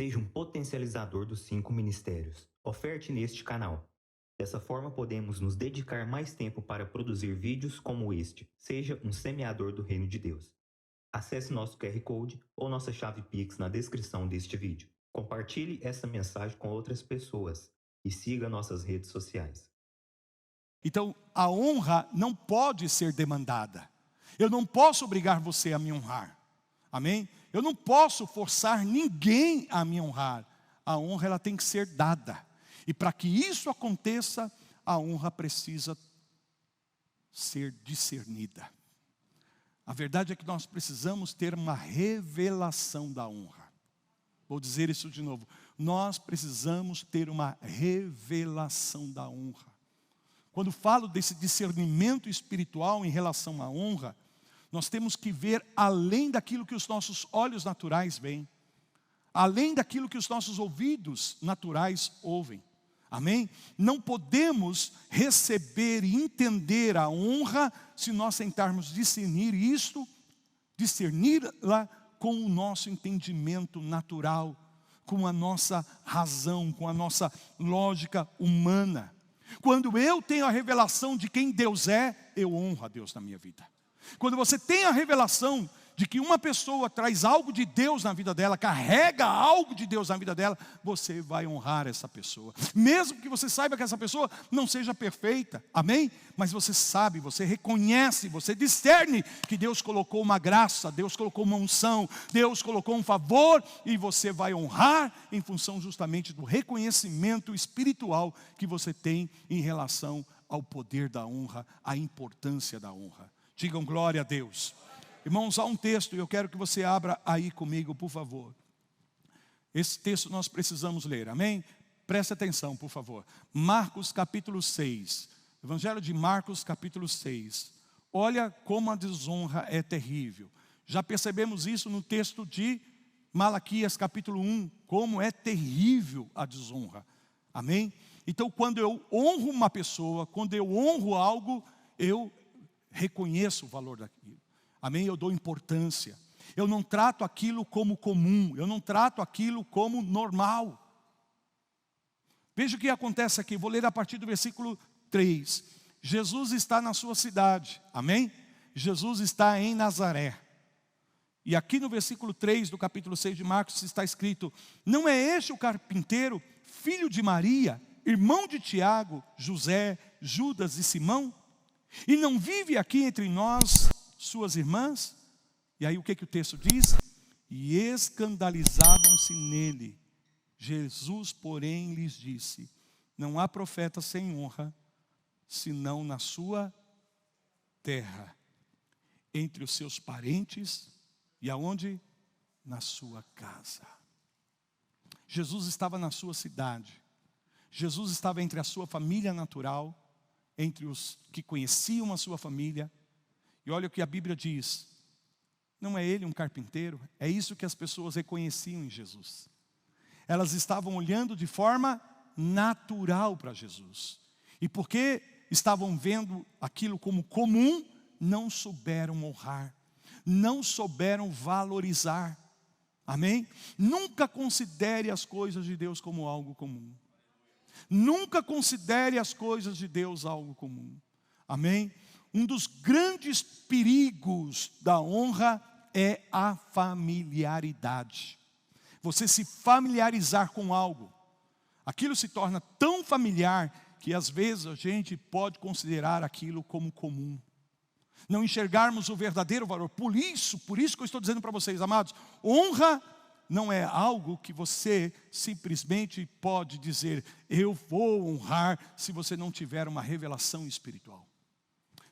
Seja um potencializador dos 5 ministérios. Oferte neste canal. Dessa forma, podemos nos dedicar mais tempo para produzir vídeos como este. Seja um semeador do Reino de Deus. Acesse nosso QR Code ou nossa chave Pix na descrição deste vídeo. Compartilhe essa mensagem com outras pessoas e siga nossas redes sociais. Então, a honra não pode ser demandada. Eu não posso obrigar você a me honrar. Amém? Eu não posso forçar ninguém a me honrar. A honra ela tem que ser dada. E para que isso aconteça, a honra precisa ser discernida. A verdade é que nós precisamos ter uma revelação da honra. Vou dizer isso de novo. Nós precisamos ter uma revelação da honra. Quando falo desse discernimento espiritual em relação à honra, nós temos que ver além daquilo que os nossos olhos naturais veem, além daquilo que os nossos ouvidos naturais ouvem. Amém? Não podemos receber e entender a honra se nós tentarmos discernir isto, discernir-la com o nosso entendimento natural, com a nossa razão, com a nossa lógica humana. Quando eu tenho a revelação de quem Deus é, eu honro a Deus na minha vida. Quando você tem a revelação de que uma pessoa traz algo de Deus na vida dela, carrega algo de Deus na vida dela, você vai honrar essa pessoa. Mesmo que você saiba que essa pessoa não seja perfeita, amém? Mas você sabe, você reconhece, você discerne que Deus colocou uma graça, Deus colocou uma unção, Deus colocou um favor, e você vai honrar em função justamente do reconhecimento espiritual que você tem em relação ao poder da honra, à importância da honra. Digam glória a Deus. Irmãos, há um texto e eu quero que você abra aí comigo, por favor. Esse texto nós precisamos ler, amém? Preste atenção, por favor. Marcos capítulo 6. Evangelho de Marcos capítulo 6. Olha como a desonra é terrível. Já percebemos isso no texto de Malaquias capítulo 1. Como é terrível a desonra. Amém? Então quando eu honro uma pessoa, quando eu honro algo, eu reconheço o valor daquilo. Amém? Eu dou importância. Eu não trato aquilo como comum. Eu não trato aquilo como normal. Veja o que acontece aqui. Vou ler a partir do versículo 3. Jesus está na sua cidade. Amém? Jesus está em Nazaré. E aqui no versículo 3 do capítulo 6 de Marcos está escrito: não é este o carpinteiro, filho de Maria, irmão de Tiago, José, Judas e Simão? E não vive aqui entre nós suas irmãs? E aí o que o texto diz? E escandalizavam-se nele. Jesus, porém, lhes disse: não há profeta sem honra, senão na sua terra, entre os seus parentes, e aonde? Na sua casa. Jesus estava na sua cidade. Jesus estava entre a sua família natural, entre os que conheciam a sua família. E olha o que a Bíblia diz: não é ele um carpinteiro? É isso que as pessoas reconheciam em Jesus. Elas estavam olhando de forma natural para Jesus. E porque estavam vendo aquilo como comum, não souberam honrar, não souberam valorizar. Amém? Nunca considere as coisas de Deus como algo comum. Nunca considere as coisas de Deus algo comum. Amém? Um dos grandes perigos da honra é a familiaridade. Você se familiarizar com algo, aquilo se torna tão familiar que às vezes a gente pode considerar aquilo como comum. Não enxergarmos o verdadeiro valor. Por isso que eu estou dizendo para vocês, amados, honra não é algo que você simplesmente pode dizer: eu vou honrar, se você não tiver uma revelação espiritual.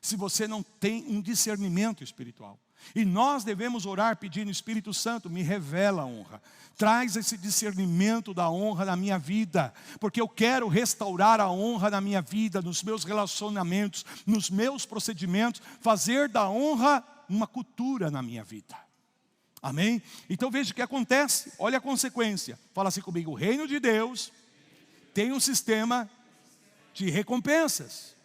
Se você não tem um discernimento espiritual. E nós devemos orar pedindo: Espírito Santo, me revela a honra. Traz esse discernimento da honra na minha vida. Porque eu quero restaurar a honra na minha vida, nos meus relacionamentos, nos meus procedimentos. Fazer da honra uma cultura na minha vida. Amém? Então veja o que acontece. Olha a consequência. Fala assim comigo: o reino de Deus tem um sistema de recompensas.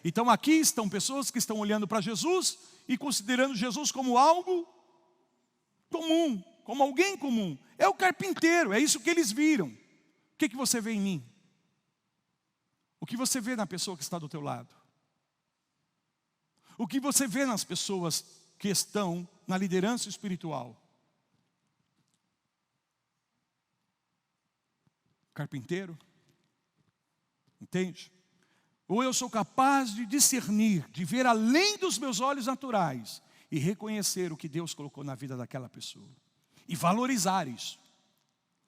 Então aqui estão pessoas que estão olhando para Jesus e considerando Jesus como algo comum, como alguém comum. É o carpinteiro, é isso que eles viram. O que você vê em mim? O que você vê na pessoa que está do teu lado? O que você vê nas pessoas que estão na liderança espiritual? Carpinteiro? Entende? Ou eu sou capaz de discernir, de ver além dos meus olhos naturais e reconhecer o que Deus colocou na vida daquela pessoa e valorizar isso.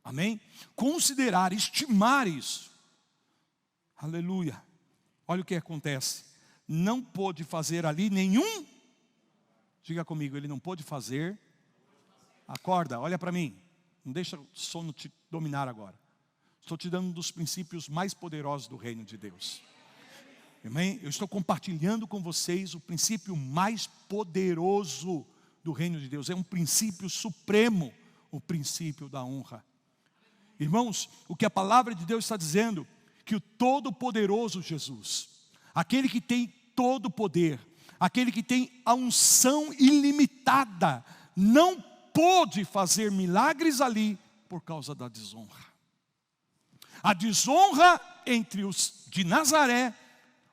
Amém? Considerar, estimar isso. Aleluia. Olha o que acontece. Não pôde fazer ali nenhum. Diga comigo, ele não pôde fazer. Acorda, olha para mim. Não deixa o sono te dominar agora. Estou te dando um dos princípios mais poderosos do reino de Deus. Amém? Eu estou compartilhando com vocês o princípio mais poderoso do reino de Deus. É um princípio supremo, o princípio da honra. Irmãos, o que a palavra de Deus está dizendo, que o Todo-Poderoso Jesus, aquele que tem todo o poder, aquele que tem a unção ilimitada, não pôde fazer milagres ali por causa da desonra. A desonra entre os de Nazaré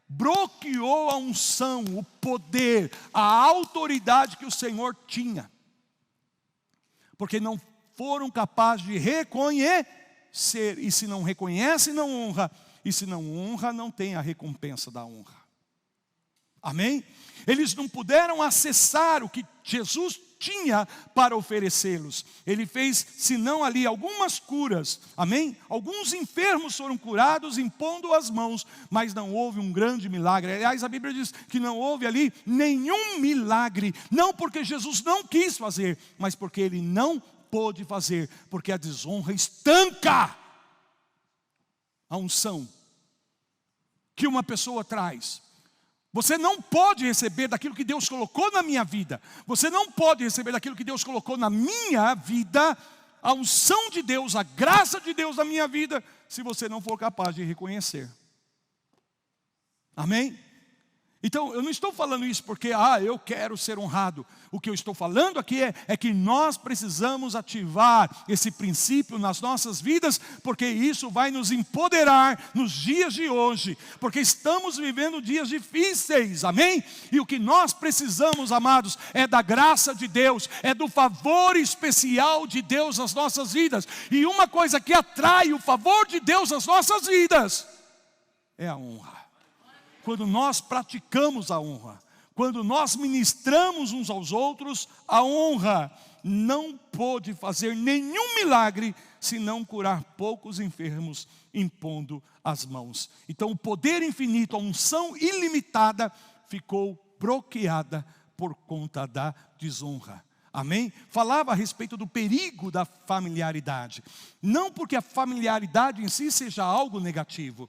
bloqueou a unção, o poder, a autoridade que o Senhor tinha. Porque não foram capazes de reconhecer. E se não reconhece, não honra. E se não honra, não tem a recompensa da honra. Amém? Eles não puderam acessar o que Jesus tinha para oferecê-los. Ele fez, senão ali, algumas curas. Amém? Alguns enfermos foram curados impondo as mãos, mas não houve um grande milagre. Aliás, a Bíblia diz que não houve ali nenhum milagre. Não porque Jesus não quis fazer, mas porque Ele não pôde fazer. Porque a desonra estanca a unção que uma pessoa traz. Você não pode receber daquilo que Deus colocou na minha vida. Você não pode receber daquilo que Deus colocou na minha vida, a unção de Deus, a graça de Deus na minha vida, se você não for capaz de reconhecer. Amém? Então, eu não estou falando isso porque, eu quero ser honrado. O que eu estou falando aqui é que nós precisamos ativar esse princípio nas nossas vidas, porque isso vai nos empoderar nos dias de hoje, porque estamos vivendo dias difíceis, amém? E o que nós precisamos, amados, é da graça de Deus, é do favor especial de Deus nas nossas vidas. E uma coisa que atrai o favor de Deus nas nossas vidas é a honra. Quando nós praticamos a honra, quando nós ministramos uns aos outros, a honra não pôde fazer nenhum milagre, senão curar poucos enfermos, impondo as mãos. Então o poder infinito, a unção ilimitada, ficou bloqueada por conta da desonra. Amém? Falava a respeito do perigo da familiaridade. Não porque a familiaridade em si seja algo negativo.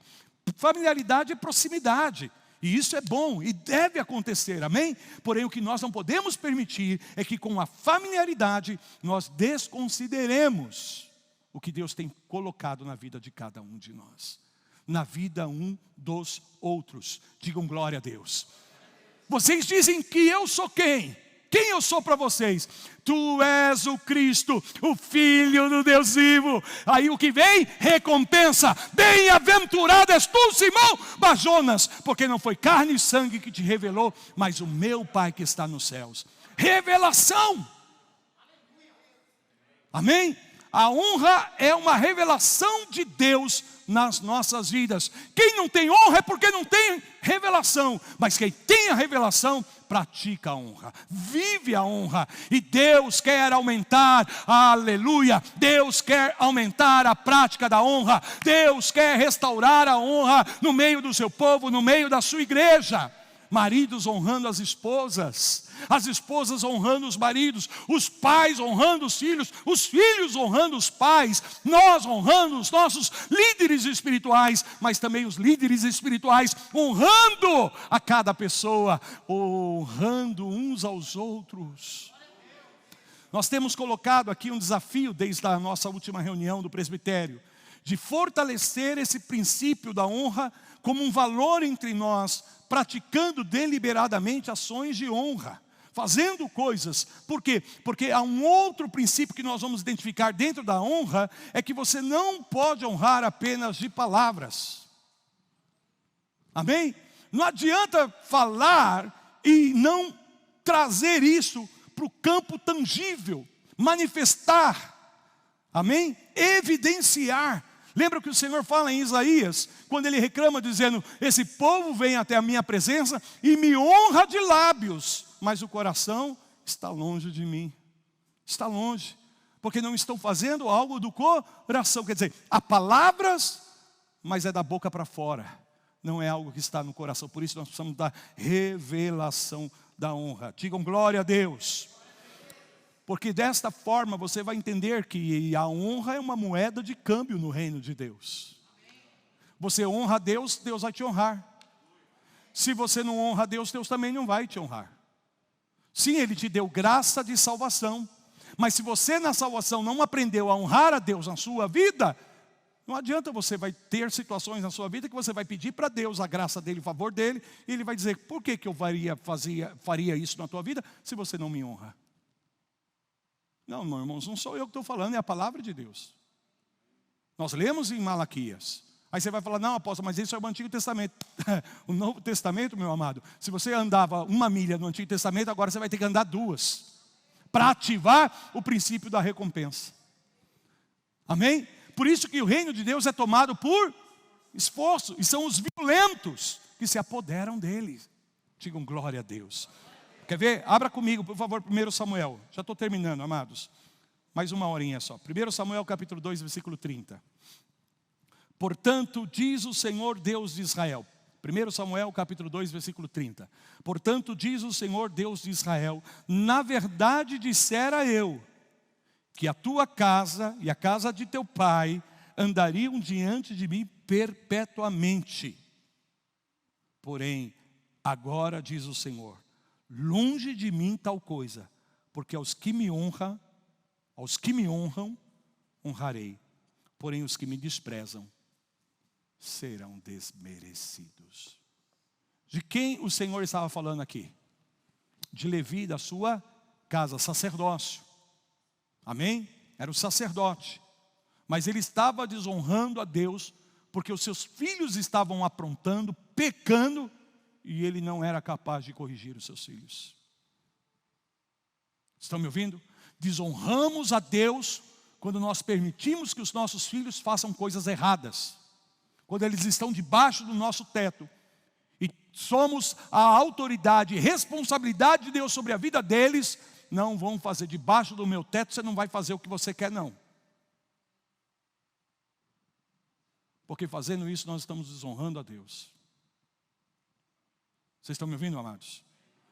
Familiaridade é proximidade, e isso é bom, e deve acontecer, amém? Porém, o que nós não podemos permitir é que com a familiaridade nós desconsideremos o que Deus tem colocado na vida de cada um de nós, na vida um dos outros. Digam glória a Deus. Vocês dizem que eu sou quem? Quem eu sou para vocês? Tu és o Cristo, o Filho do Deus vivo. Aí o que vem? Recompensa. Bem-aventurado és tu, Simão Bar-Jonas, porque não foi carne e sangue que te revelou, mas o meu Pai que está nos céus. Revelação. Amém? A honra é uma revelação de Deus nas nossas vidas. Quem não tem honra é porque não tem revelação. Mas quem tem a revelação, pratica a honra, vive a honra. E Deus quer aumentar, aleluia, Deus quer aumentar a prática da honra. Deus quer restaurar a honra no meio do seu povo, no meio da sua igreja. Maridos honrando as esposas honrando os maridos, os pais honrando os filhos honrando os pais, nós honrando os nossos líderes espirituais, mas também os líderes espirituais honrando a cada pessoa, honrando uns aos outros. Nós temos colocado aqui um desafio desde a nossa última reunião do presbitério, de fortalecer esse princípio da honra como um valor entre nós, praticando deliberadamente ações de honra. fazendo coisas. Por quê? Porque há um outro princípio que nós vamos identificar dentro da honra, é que você não pode honrar apenas de palavras. Amém? Não adianta falar e não trazer isso para o campo tangível, manifestar, amém? Evidenciar. Lembra que o Senhor fala em Isaías, quando Ele reclama dizendo, esse povo vem até a minha presença e me honra de lábios, mas o coração está longe de mim. Está longe, porque não estão fazendo algo do coração. Quer dizer, há palavras, mas é da boca para fora. Não é algo que está no coração. Por isso nós precisamos da revelação da honra. Digam glória a Deus. Porque desta forma você vai entender que a honra é uma moeda de câmbio no reino de Deus. Você honra a Deus, Deus vai te honrar. Se você não honra a Deus, Deus também não vai te honrar. Sim, Ele te deu graça de salvação. Mas se você na salvação não aprendeu a honrar a Deus na sua vida, não adianta, você vai ter situações na sua vida que você vai pedir para Deus a graça dEle, o favor dEle, e Ele vai dizer, por que eu faria isso na tua vida se você não me honra? Não, meus irmãos, não sou eu que estou falando, é a palavra de Deus. Nós lemos em Malaquias. Aí você vai falar, não, apóstolo, mas isso é o Antigo Testamento. O Novo Testamento, meu amado, se você andava 1 milha no Antigo Testamento, agora você vai ter que andar 2. Para ativar o princípio da recompensa. Amém? Por isso que o reino de Deus é tomado por esforço. E são os violentos que se apoderam dele. Digam glória a Deus. Quer ver? Abra comigo, por favor, 1 Samuel. Já estou terminando, amados. Mais uma horinha só. 1 Samuel capítulo 2, versículo 30. Portanto, diz o Senhor Deus de Israel. 1 Samuel capítulo 2, versículo 30. Portanto, diz o Senhor Deus de Israel, na verdade dissera eu, que a tua casa e a casa de teu pai andariam diante de mim perpetuamente. Porém, agora diz o Senhor, longe de mim tal coisa, porque aos que me honram, honrarei. Porém, os que me desprezam serão desmerecidos. De quem o Senhor estava falando aqui? De Levi, da sua casa, sacerdócio. Amém? Era o sacerdote. Mas ele estava desonrando a Deus, porque os seus filhos estavam aprontando, pecando, e ele não era capaz de corrigir os seus filhos. Estão me ouvindo? Desonramos a Deus quando nós permitimos que os nossos filhos façam coisas erradas. Quando eles estão debaixo do nosso teto. E somos a autoridade e responsabilidade de Deus sobre a vida deles. Não vão fazer debaixo do meu teto, você não vai fazer o que você quer não. Porque fazendo isso nós estamos desonrando a Deus. Vocês estão me ouvindo, amados?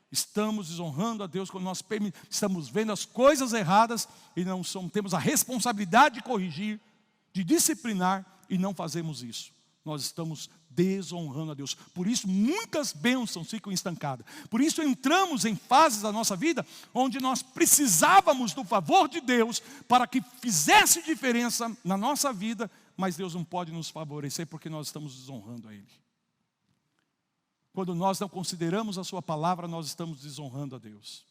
Estamos desonrando a Deus quando nós estamos vendo as coisas erradas e não temos a responsabilidade de corrigir, de disciplinar e não fazemos isso. Nós estamos desonrando a Deus. Por isso muitas bênçãos ficam estancadas. Por isso entramos em fases da nossa vida onde nós precisávamos do favor de Deus para que fizesse diferença na nossa vida, mas Deus não pode nos favorecer porque nós estamos desonrando a Ele. Quando nós não consideramos a sua palavra, nós estamos desonrando a Deus.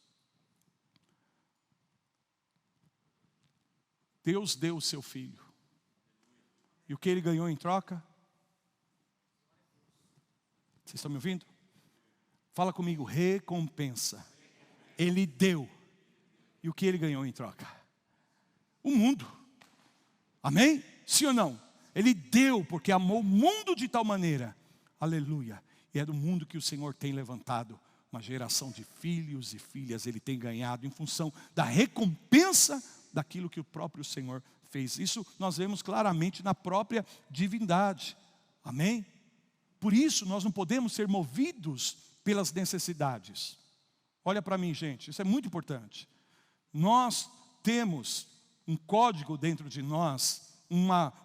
Deus deu o seu filho. E o que Ele ganhou em troca? Vocês estão me ouvindo? Fala comigo, recompensa. Ele deu. E o que Ele ganhou em troca? O mundo. Amém? Sim ou não? Ele deu porque amou o mundo de tal maneira. Aleluia. E é do mundo que o Senhor tem levantado uma geração de filhos e filhas. Ele tem ganhado em função da recompensa daquilo que o próprio Senhor fez. Isso nós vemos claramente na própria divindade. Amém? Por isso nós não podemos ser movidos pelas necessidades. Olha para mim, gente, isso é muito importante. Nós temos um código dentro de nós,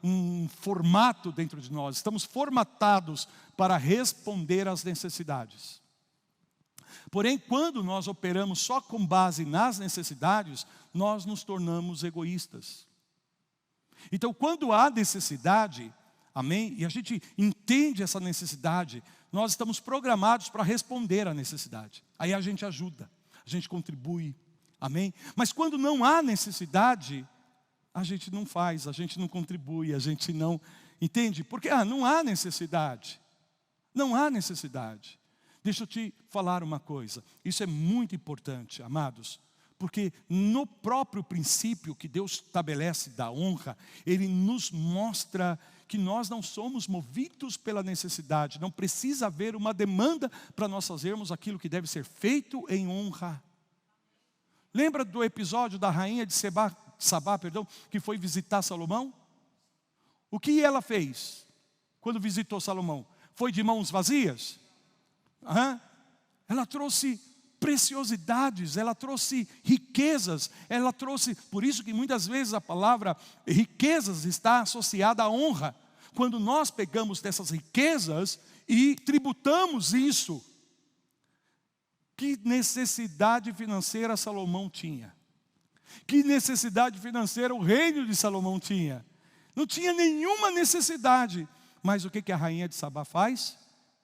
um formato dentro de nós. Estamos formatados para responder às necessidades. Porém, quando nós operamos só com base nas necessidades, nós nos tornamos egoístas. Então, quando há necessidade, amém? E a gente entende essa necessidade, nós estamos programados para responder à necessidade. Aí a gente ajuda. A a gente contribui, amém? Mas quando não há necessidade, a gente não faz, a gente não contribui, a gente não, entende? Porque não há necessidade, não há necessidade. Deixa eu te falar uma coisa, isso é muito importante, amados, porque no próprio princípio que Deus estabelece da honra, Ele nos mostra que nós não somos movidos pela necessidade, não precisa haver uma demanda para nós fazermos aquilo que deve ser feito em honra. Lembra do episódio da rainha de Sabá, que foi visitar Salomão? O que ela fez quando visitou Salomão? Foi de mãos vazias? Ela trouxe preciosidades, ela trouxe riquezas, ela trouxe, por isso que muitas vezes a palavra riquezas está associada à honra. Quando nós pegamos dessas riquezas e tributamos isso, que necessidade financeira Salomão tinha? Que necessidade financeira o reino de Salomão tinha? Não tinha nenhuma necessidade. Mas o que a rainha de Sabá faz?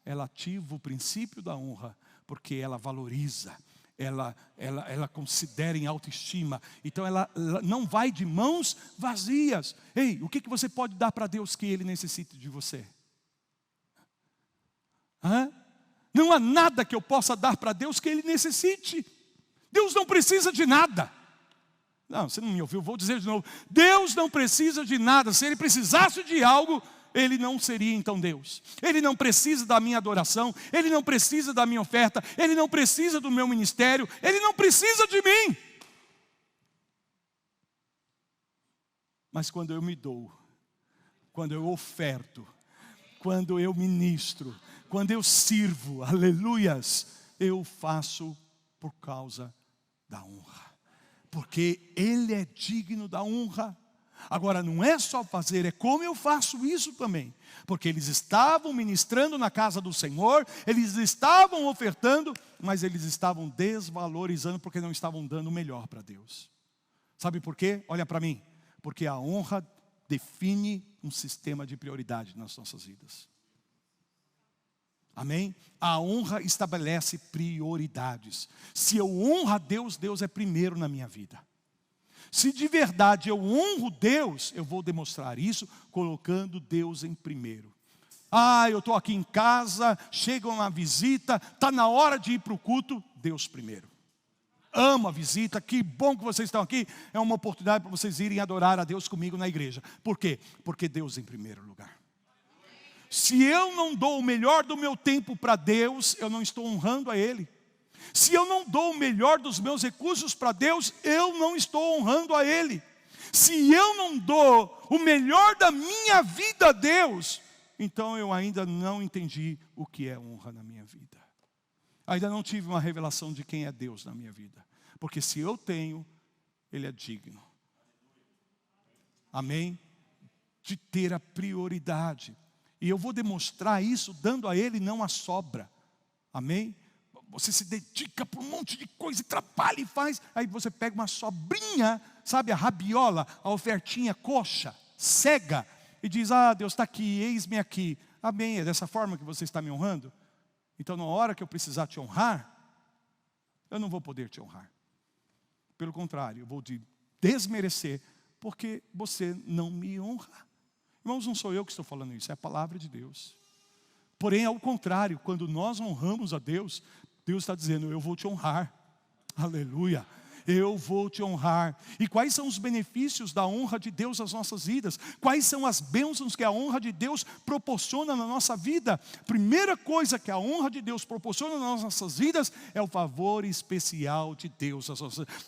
Ela ativa o princípio da honra, porque ela valoriza, ela considera em autoestima. Então ela não vai de mãos vazias. Ei, o que você pode dar para Deus que Ele necessite de você? Não há nada que eu possa dar para Deus que Ele necessite. Deus não precisa de nada. Não, você não me ouviu, vou dizer de novo. Deus não precisa de nada. Se Ele precisasse de algo, Ele não seria então Deus. Ele não precisa da minha adoração, Ele não precisa da minha oferta, Ele não precisa do meu ministério, Ele não precisa de mim. Mas quando eu me dou, quando eu oferto, quando eu ministro, quando eu sirvo, aleluias, eu faço por causa da honra. Porque Ele é digno da honra. Agora, não é só fazer, é como eu faço isso também. Porque eles estavam ministrando na casa do Senhor, eles estavam ofertando, mas eles estavam desvalorizando, porque não estavam dando o melhor para Deus. Sabe por quê? Olha para mim. Porque a honra define um sistema de prioridade nas nossas vidas. Amém? A honra estabelece prioridades. Se eu honro a Deus, Deus é primeiro na minha vida. Se de verdade eu honro Deus, eu vou demonstrar isso colocando Deus em primeiro. Eu estou aqui em casa, chega uma visita, está na hora de ir para o culto, Deus primeiro. Amo a visita, que bom que vocês estão aqui, é uma oportunidade para vocês irem adorar a Deus comigo na igreja. Por quê? Porque Deus em primeiro lugar. Se eu não dou o melhor do meu tempo para Deus, eu não estou honrando a Ele. Se eu não dou o melhor dos meus recursos para Deus, eu não estou honrando a Ele. Se eu não dou o melhor da minha vida a Deus, então eu ainda não entendi o que é honra na minha vida. Ainda não tive uma revelação de quem é Deus na minha vida. Porque se eu tenho, Ele é digno. Amém? De ter a prioridade. E eu vou demonstrar isso dando a Ele não a sobra. Amém? Você se dedica para um monte de coisa, trabalha e faz. Aí você pega uma sobrinha, sabe, a rabiola, a ofertinha coxa, cega. E diz, Deus está aqui, eis-me aqui. Amém, é dessa forma que você está me honrando? Então na hora que eu precisar te honrar, eu não vou poder te honrar. Pelo contrário, eu vou te desmerecer, porque você não me honra. Irmãos, não sou eu que estou falando isso, é a palavra de Deus. Porém, ao contrário, quando nós honramos a Deus, Deus está dizendo, eu vou te honrar. Aleluia. Eu vou te honrar. E quais são os benefícios da honra de Deus nas nossas vidas? Quais são as bênçãos que a honra de Deus proporciona na nossa vida? Primeira coisa que a honra de Deus proporciona nas nossas vidas é o favor especial de Deus.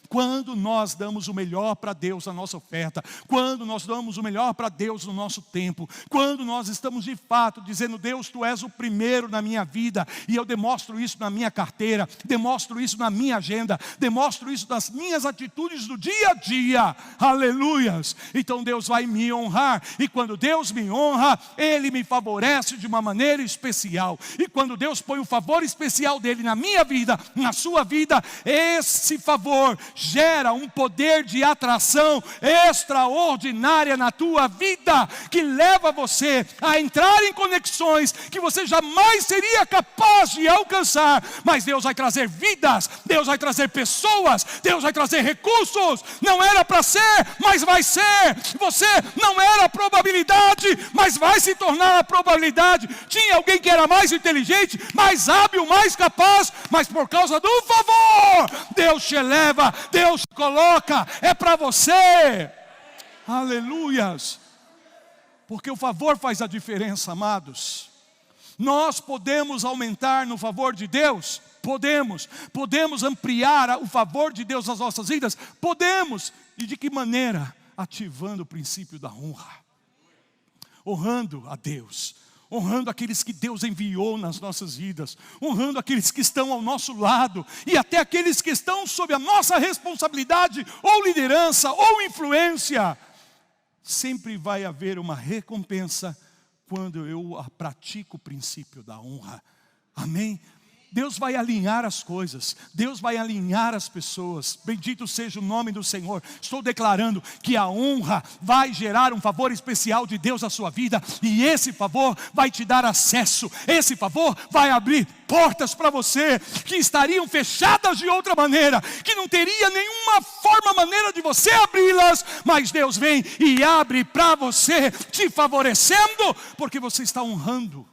Quando nós damos o melhor para Deus na nossa oferta, quando nós damos o melhor para Deus no nosso tempo, quando nós estamos de fato dizendo, Deus, Tu és o primeiro na minha vida, e eu demonstro isso na minha carteira, demonstro isso na minha agenda, demonstro isso nas nas minhas atitudes do dia a dia. Aleluias. Então Deus vai me honrar. E quando Deus me honra, Ele me favorece de uma maneira especial. E quando Deus põe o favor especial dEle na minha vida, na sua vida, esse favor gera um poder de atração extraordinária na tua vida, que leva você a entrar em conexões que você jamais seria capaz de alcançar. Mas Deus vai trazer vidas, Deus vai trazer pessoas, Deus vai trazer recursos. Não era para ser, mas vai ser. Você não era a probabilidade, mas vai se tornar a probabilidade. Tinha alguém que era mais inteligente, mais hábil, mais capaz, mas por causa do favor, Deus te eleva, Deus te coloca. É para você. Aleluias. Porque o favor faz a diferença, amados. Nós podemos aumentar no favor de Deus? Podemos ampliar o favor de Deus nas nossas vidas? Podemos. E de que maneira? Ativando o princípio da honra. Honrando a Deus. Honrando aqueles que Deus enviou nas nossas vidas. Honrando aqueles que estão ao nosso lado. E até aqueles que estão sob a nossa responsabilidade, ou liderança, ou influência. Sempre vai haver uma recompensa quando eu pratico o princípio da honra. Amém? Deus vai alinhar as coisas, Deus vai alinhar as pessoas. Bendito seja o nome do Senhor. Estou declarando que a honra vai gerar um favor especial de Deus na sua vida. E esse favor vai te dar acesso. Esse favor vai abrir portas para você que estariam fechadas de outra maneira, que não teria nenhuma maneira de você abri-las. Mas Deus vem e abre para você, te favorecendo, porque você está honrando.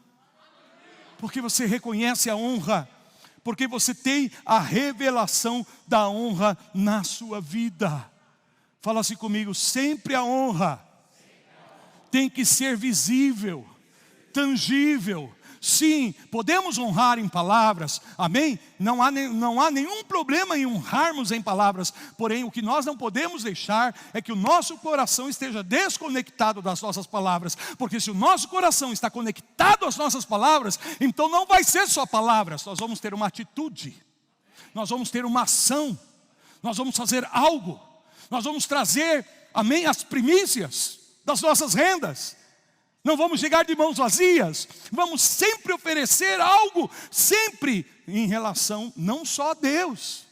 Porque você reconhece a honra, porque você tem a revelação da honra na sua vida. Fala assim comigo: sempre a honra tem que ser visível, tangível. Sim, podemos honrar em palavras, amém? Não há nenhum problema em honrarmos em palavras. Porém, o que nós não podemos deixar é que o nosso coração esteja desconectado das nossas palavras. Porque se o nosso coração está conectado às nossas palavras, então não vai ser só palavras. Nós vamos ter uma atitude, nós vamos ter uma ação, nós vamos fazer algo. Nós vamos trazer, amém, as primícias das nossas rendas. Não vamos chegar de mãos vazias. Vamos sempre oferecer algo, sempre em relação não só a Deus,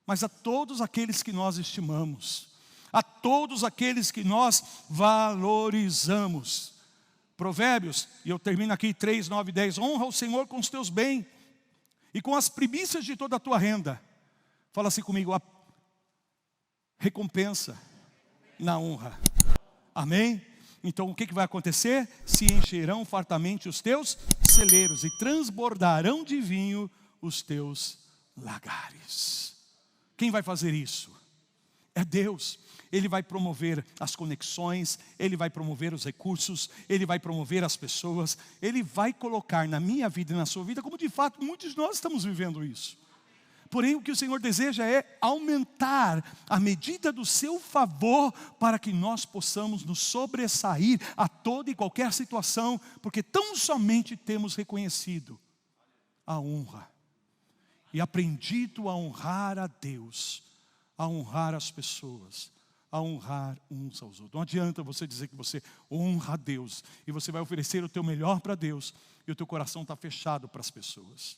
mas a todos aqueles que nós estimamos, a todos aqueles que nós valorizamos. Provérbios, e eu termino aqui 3, 9 e 10. Honra o Senhor com os teus bens e com as primícias de toda a tua renda. Fala assim comigo: a recompensa na honra. Amém? Então o que vai acontecer? Se encherão fartamente os teus celeiros e transbordarão de vinho os teus lagares. Quem vai fazer isso? É Deus. Ele vai promover as conexões, Ele vai promover os recursos, Ele vai promover as pessoas, Ele vai colocar na minha vida e na sua vida, como de fato muitos de nós estamos vivendo isso. Porém, o que o Senhor deseja é aumentar a medida do seu favor para que nós possamos nos sobressair a toda e qualquer situação, porque tão somente temos reconhecido a honra e aprendido a honrar a Deus, a honrar as pessoas, a honrar uns aos outros. Não adianta você dizer que você honra a Deus e você vai oferecer o teu melhor para Deus e o teu coração está fechado para as pessoas.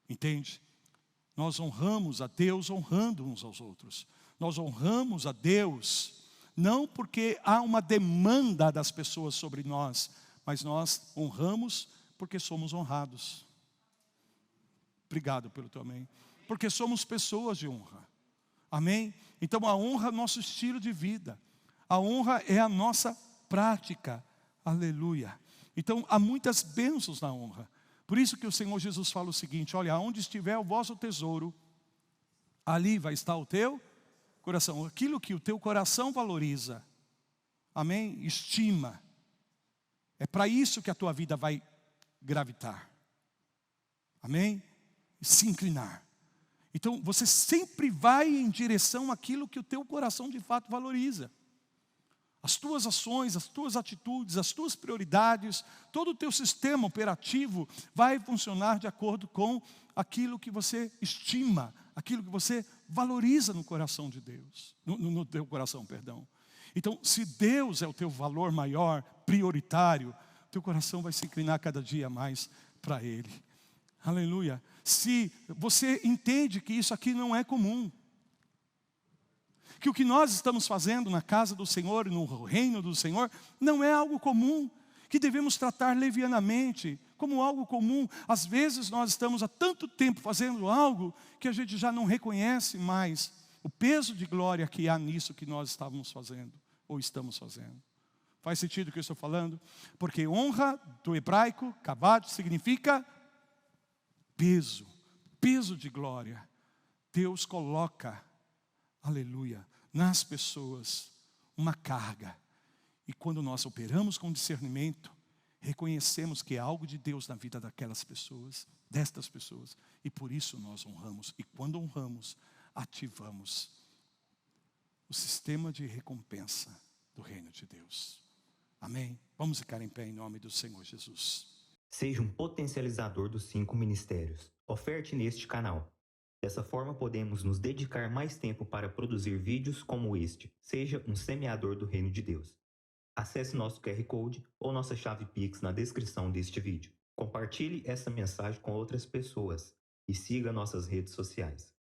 Entende? Nós honramos a Deus honrando uns aos outros. Nós honramos a Deus não porque há uma demanda das pessoas sobre nós, mas nós honramos porque somos honrados. Obrigado pelo teu amém. Porque somos pessoas de honra. Amém? Então a honra é o nosso estilo de vida. A honra é a nossa prática. Aleluia. Então há muitas bênçãos na honra. Por isso que o Senhor Jesus fala o seguinte: olha, onde estiver o vosso tesouro, ali vai estar o teu coração. Aquilo que o teu coração valoriza, amém? Estima. É para isso que a tua vida vai gravitar. Amém? Se inclinar. Então você sempre vai em direção àquilo que o teu coração de fato valoriza. As tuas ações, as tuas atitudes, as tuas prioridades, todo o teu sistema operativo vai funcionar de acordo com aquilo que você estima, aquilo que você valoriza no coração de Deus, no teu coração, perdão. Então, se Deus é o teu valor maior, prioritário, teu coração vai se inclinar cada dia mais para Ele. Aleluia. Se você entende que isso aqui não é comum, que o que nós estamos fazendo na casa do Senhor e no reino do Senhor não é algo comum, que devemos tratar levianamente, como algo comum. Às vezes nós estamos há tanto tempo fazendo algo que a gente já não reconhece mais o peso de glória que há nisso que nós estávamos fazendo ou estamos fazendo. Faz sentido o que eu estou falando? Porque honra, do hebraico, kabod, significa peso, peso de glória. Deus coloca, aleluia, nas pessoas uma carga. E quando nós operamos com discernimento, reconhecemos que é algo de Deus na vida daquelas pessoas, destas pessoas. E por isso nós honramos. E quando honramos, ativamos o sistema de recompensa do reino de Deus. Amém? Vamos ficar em pé em nome do Senhor Jesus. Seja um potencializador dos 5 ministérios. Oferte neste canal. Dessa forma, podemos nos dedicar mais tempo para produzir vídeos como este. Seja um semeador do reino de Deus. Acesse nosso QR Code ou nossa chave Pix na descrição deste vídeo. Compartilhe essa mensagem com outras pessoas e siga nossas redes sociais.